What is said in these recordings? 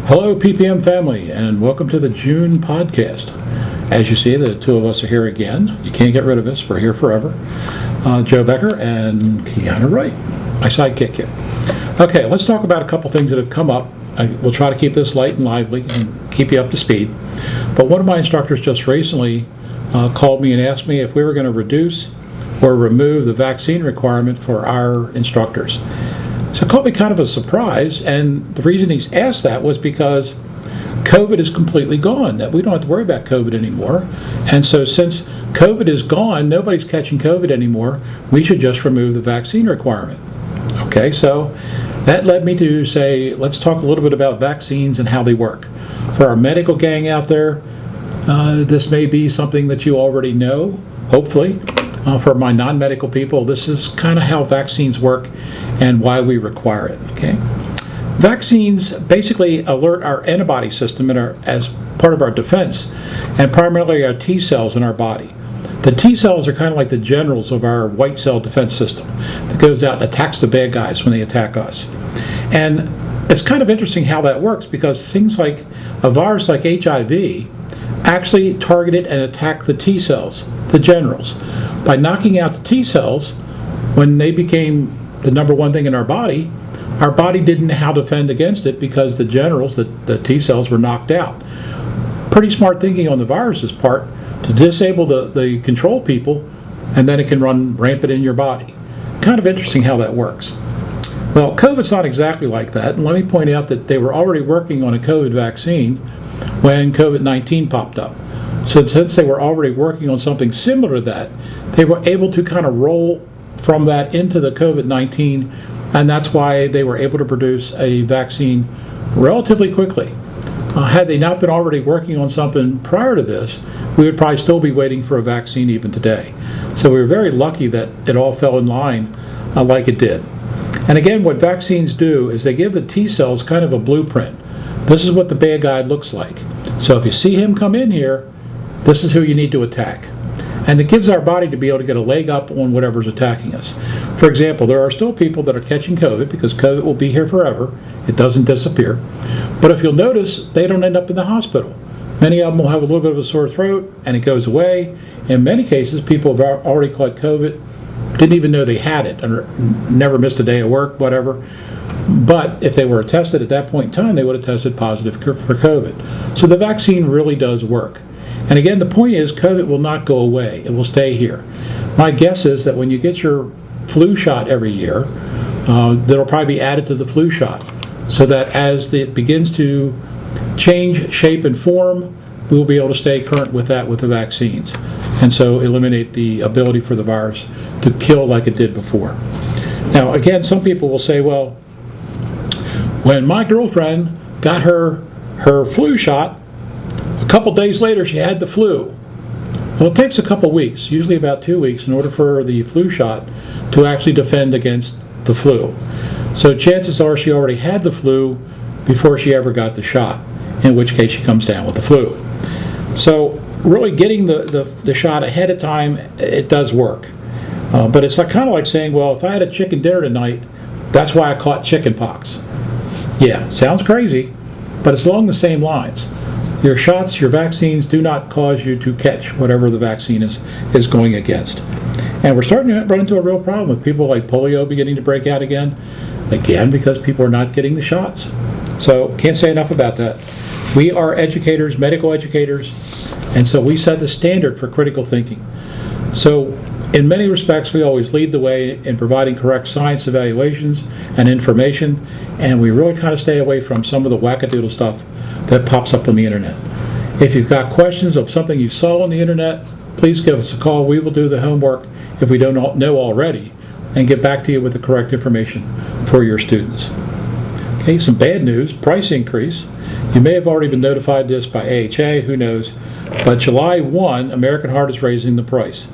Hello, PPM family, and welcome to the June Podcast. As you see, the two of us are here again. You can't get rid of us. We're here forever. Joe Becker and Kiana Wright, my sidekick here. Okay, let's talk about a couple things that have come up. We'll try to keep this light and lively and keep you up to speed. But one of my instructors just recently called me and asked me if we were going to reduce or remove the vaccine requirement for our instructors. So it caught me kind of a surprise, and the reason he's asked that was because COVID is completely gone. That we don't have to worry about COVID anymore. And so since COVID is gone, nobody's catching COVID anymore, we should just remove the vaccine requirement. Okay, so that led me to say, let's talk a little bit about vaccines and how they work. For our medical gang out there, this may be something that you already know, hopefully. For my non-medical people, this is kind of how vaccines work and why we require it. Okay, vaccines basically alert our antibody system as part of our defense, and primarily our T cells in our body. The T cells are kind of like the generals of our white cell defense system that goes out and attacks the bad guys when they attack us. And it's kind of interesting how that works, because things like a virus like HIV actually targeted and attacked the T cells, the generals. By knocking out the T cells, when they became the number one thing in our body didn't know how to defend against it because the generals, the T cells, were knocked out. Pretty smart thinking on the virus's part to disable the control people, and then it can run rampant in your body. Kind of interesting how that works. Well, COVID's not exactly like that, and let me point out that they were already working on a COVID vaccine when COVID-19 popped up. So since they were already working on something similar to that, they were able to kind of roll from that into the COVID-19, and that's why they were able to produce a vaccine relatively quickly. Had they not been already working on something prior to this, we would probably still be waiting for a vaccine even today. So we were very lucky that it all fell in line like it did. And again, what vaccines do is they give the T cells kind of a blueprint. This is what the bad guy looks like. So if you see him come in here, this is who you need to attack. And it gives our body to be able to get a leg up on whatever's attacking us. For example, there are still people that are catching COVID because COVID will be here forever. It doesn't disappear. But if you'll notice, they don't end up in the hospital. Many of them will have a little bit of a sore throat and it goes away. In many cases, people have already caught COVID, didn't even know they had it, or never missed a day of work, whatever. But if they were tested at that point in time, they would have tested positive for COVID. So the vaccine really does work. And again, the point is, COVID will not go away. It will stay here. My guess is that when you get your flu shot every year, that'll probably be added to the flu shot, so that as it begins to change shape and form, we will be able to stay current with that with the vaccines, and so eliminate the ability for the virus to kill like it did before. Now, again, some people will say, well, when my girlfriend got her flu shot, a couple days later she had the flu. Well, it takes a couple weeks, usually about 2 weeks, in order for the flu shot to actually defend against the flu. So chances are she already had the flu before she ever got the shot, in which case she comes down with the flu. So really getting the shot ahead of time, it does work. But it's kind of like saying, well, if I had a chicken dinner tonight, that's why I caught chicken pox. Yeah, sounds crazy, but it's along the same lines. Your shots, your vaccines do not cause you to catch whatever the vaccine is going against. And we're starting to run into a real problem with people like polio beginning to break out again, because people are not getting the shots. So can't say enough about that. We are educators, medical educators, and so we set the standard for critical thinking. So in many respects, we always lead the way in providing correct science evaluations and information, and we really kind of stay away from some of the wackadoodle stuff that pops up on the internet. If you've got questions of something you saw on the internet, please give us a call. We will do the homework if we don't know already and get back to you with the correct information for your students. Okay, some bad news, price increase. You may have already been notified this by AHA, who knows, but July 1, American Heart is raising the price.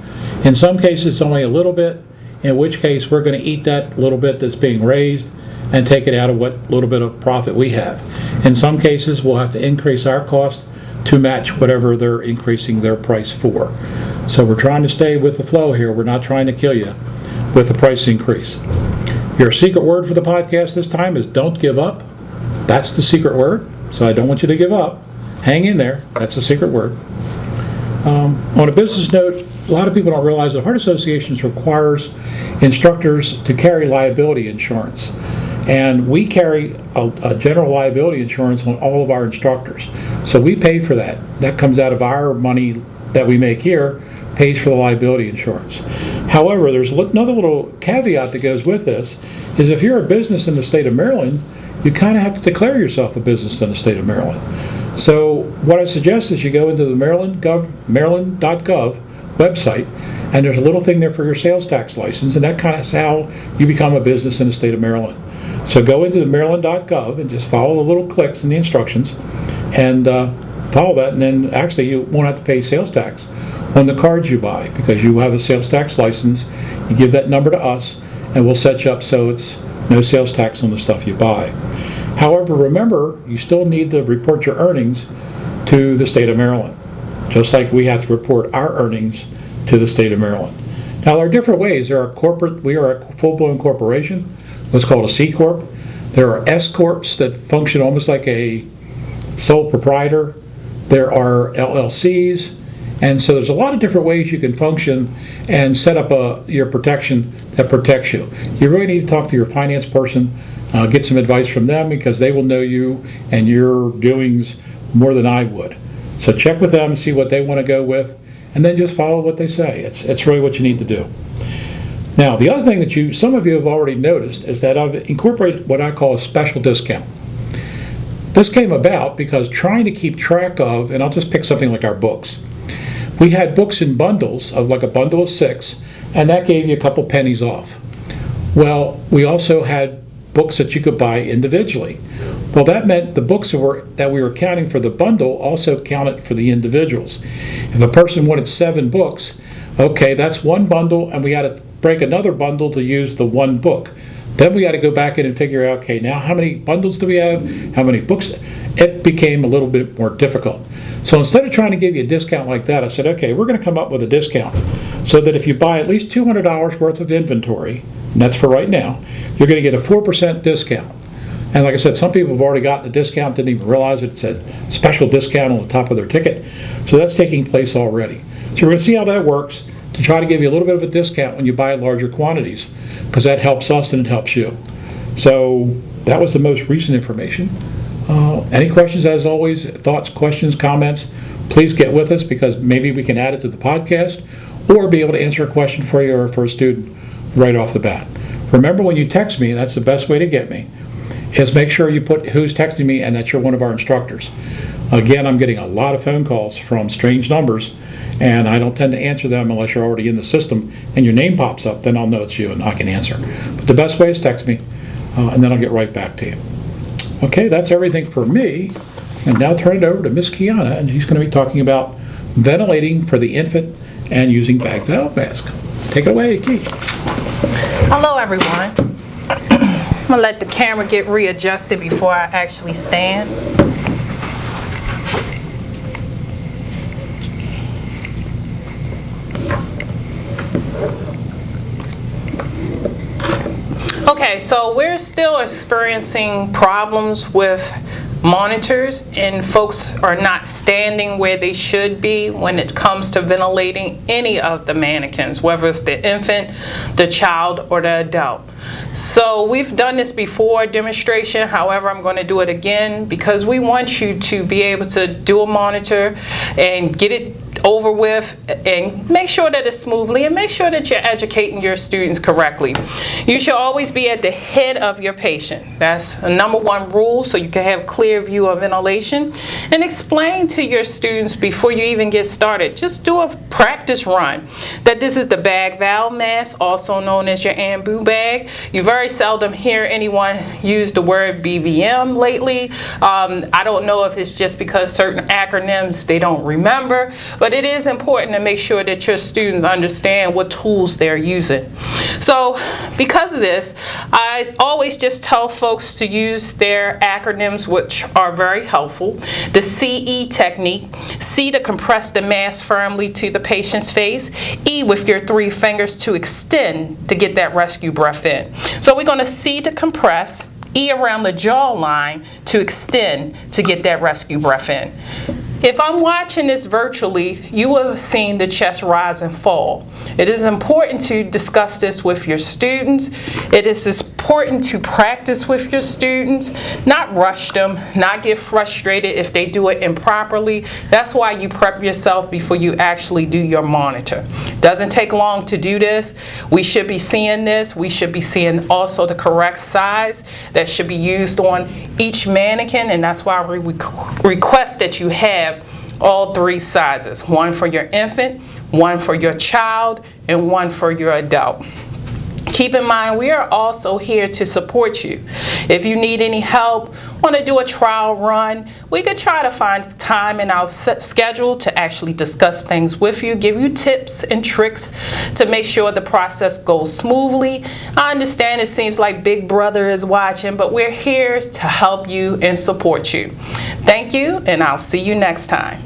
In some cases, it's only a little bit, in which case we're going to eat that little bit that's being raised and take it out of what little bit of profit we have. In some cases, we'll have to increase our cost to match whatever they're increasing their price for. So we're trying to stay with the flow here. We're not trying to kill you with the price increase. Your secret word for the podcast this time is don't give up. That's the secret word. so I don't want you to give up. Hang in there. That's a secret word. On a business note, a lot of people don't realize that Heart Associations requires instructors to carry liability insurance. And we carry a general liability insurance on all of our instructors. So we pay for that. That comes out of our money that we make here, pays for the liability insurance. However, there's another little caveat that goes with this, is if you're a business in the state of Maryland, you kind of have to declare yourself a business in the state of Maryland. So what I suggest is you go into the maryland.gov website, and there's a little thing there for your sales tax license, and that kind of is how you become a business in the state of Maryland. So go into the maryland.gov and just follow the little clicks and the instructions, and follow that, and then actually you won't have to pay sales tax on the cards you buy because you have a sales tax license. You give that number to us, and we'll set you up so it's no sales tax on the stuff you buy. However, remember, you still need to report your earnings to the state of Maryland, just like we have to report our earnings to the state of Maryland. Now, there are different ways. We are a full-blown corporation, what's called a C Corp. There are S Corps that function almost like a sole proprietor. There are LLCs. And so there's a lot of different ways you can function and set up your protection that protects you. You really need to talk to your finance person, get some advice from them because they will know you and your doings more than I would. So check with them and see what they want to go with, and then just follow what they say. It's really what you need to do. Now, the other thing that some of you have already noticed is that I've incorporated what I call a special discount. This came about because trying to keep track of, and I'll just pick something like our books. We had books in bundles of like a bundle of 6, and that gave you a couple pennies off. Well, we also had books that you could buy individually. Well, that meant the books that we were counting for the bundle also counted for the individuals. If a person wanted 7 books, okay, that's one bundle, and we had to break another bundle to use the one book. Then we had to go back in and figure out, okay, now how many bundles do we have? How many books? It became a little bit more difficult. So instead of trying to give you a discount like that, I said, okay, we're going to come up with a discount so that if you buy at least $200 worth of inventory, and that's for right now, you're going to get a 4% discount. And like I said, some people have already gotten the discount, didn't even realize it said special discount on the top of their ticket. So that's taking place already. So we're going to see how that works to try to give you a little bit of a discount when you buy larger quantities, because that helps us and it helps you. So that was the most recent information. Any questions, as always, thoughts, questions, comments, please get with us because maybe we can add it to the podcast or be able to answer a question for you or for a student right off the bat. Remember, when you text me, that's the best way to get me, is make sure you put who's texting me and that you're one of our instructors. Again, I'm getting a lot of phone calls from strange numbers, and I don't tend to answer them unless you're already in the system and your name pops up. Then I'll know it's you and I can answer. But the best way is text me, and then I'll get right back to you. Okay, that's everything for me. And now turn it over to Miss Kiana, and she's going to be talking about ventilating for the infant and using bag valve mask. Take it away, Kate. Hello, everyone. I'm going to let the camera get readjusted before I actually stand. Okay, so we're still experiencing problems with monitors, and folks are not standing where they should be when it comes to ventilating any of the mannequins, whether it's the infant, the child, or the adult. So we've done this before, demonstration. However, I'm going to do it again because we want you to be able to do a monitor and get it over with and make sure that it's smoothly and make sure that you're educating your students correctly. You should always be at the head of your patient. That's a number one rule, so you can have clear view of ventilation. And explain to your students before you even get started, just do a practice run, that this is the bag valve mask, also known as your AMBU bag. You very seldom hear anyone use the word BVM lately. I don't know if it's just because certain acronyms they don't remember, but it is important to make sure that your students understand what tools they're using. So because of this, I always just tell folks to use their acronyms, which are very helpful. The CE technique: C to compress the mask firmly to the patient's face, E with your 3 fingers to extend to get that rescue breath in. So we're going to C to compress, E around the jawline to extend to get that rescue breath in. If I'm watching this virtually, you will have seen the chest rise and fall. It is important to discuss this with your students. It is important to practice with your students, not rush them, not get frustrated if they do it improperly. That's why you prep yourself before you actually do your monitor. Doesn't take long to do this. We should be seeing this. We should be seeing also the correct size that should be used on each mannequin, and that's why we request that you have all 3 sizes, one for your infant, one for your child, and one for your adult. Keep in mind, we are also here to support you. If you need any help, want to do a trial run, we could try to find time in our schedule to actually discuss things with you, give you tips and tricks to make sure the process goes smoothly. I understand it seems like Big Brother is watching, but we're here to help you and support you. Thank you, and I'll see you next time.